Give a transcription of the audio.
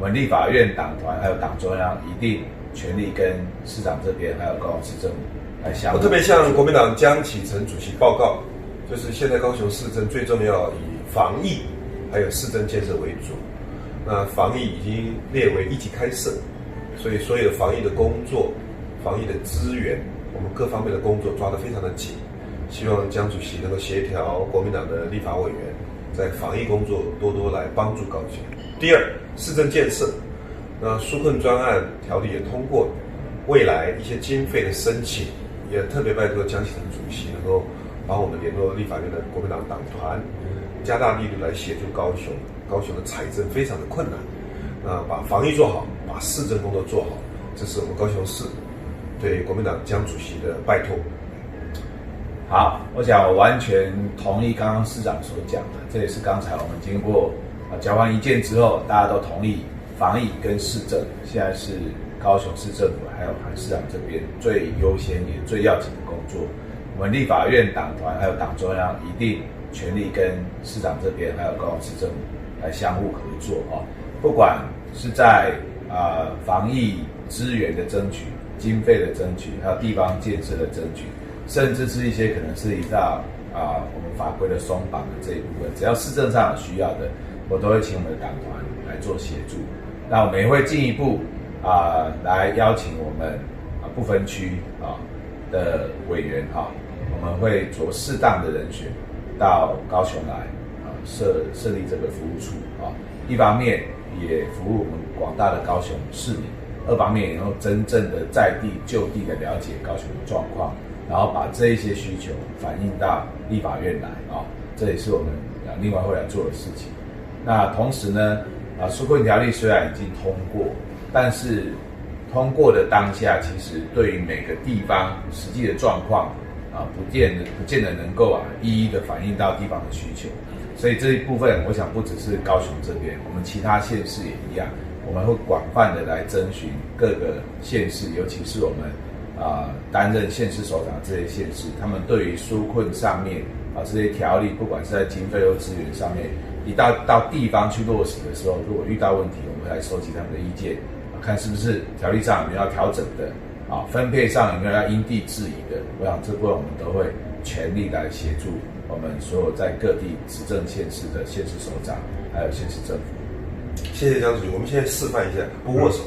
们立法院党团还有党中央一定全力跟市长这边还有高雄市政府来相互。我特别向国民党江启臣主席报告，就是现在高雄市政最重要以防疫还有市政建设为主。那防疫已经列为一级开设，所以所有的防疫的工作、防疫的资源，我们各方面的工作抓得非常的紧。希望江主席能够协调国民党的立法委员，在防疫工作多多来帮助高雄。第二，市政建设，那纾困专案条例也通过，未来一些经费的申请，也特别拜托江启臣主席能够帮我们联络立法院的国民党党团，加大力度来协助高雄。高雄的财政非常的困难，把防疫做好，把市政工作做好，这是我们高雄市对国民党江主席的拜托。好，我想我完全同意刚刚市长所讲的，这也是刚才我们经过交换意见之后，大家都同意防疫跟市政现在是高雄市政府还有韩市长这边最优先也最要紧的工作。我们立法院党团还有党中央一定全力跟市长这边还有高雄市政府来相互合作啊，不管是在防疫资源的争取、经费的争取，还有地方建设的争取，甚至是一些可能涉及到我们法规的松绑的这一部分，只要市政上有需要的，我都会请我们的党团来做协助。那我们也会进一步来邀请我们不分区的委员我们会着适当的人选到高雄来设立这个服务处一方面也服务我们广大的高雄市民，二方面也能够真正的在地就地的了解高雄的状况，然后把这一些需求反映到立法院来这也是我们另外会来做的事情。那同时呢纾困条例虽然已经通过，但是通过的当下，其实对于每个地方实际的状况不见得能够一一的反映到地方的需求。所以这一部分，我想不只是高雄这边，我们其他县市也一样，我们会广泛的来征询各个县市，尤其是我们担任县市首长这些县市，他们对于纾困上面这些条例，不管是在经费或资源上面，一到地方去落实的时候，如果遇到问题，我们会来收集他们的意见，看是不是条例上有没有要调整的分配上有没有要因地制宜的。我想这部分我们都会全力来协助我们所有在各地执政县市的县市首长还有县市政府。谢谢江主席，我们现在示范一下不握手。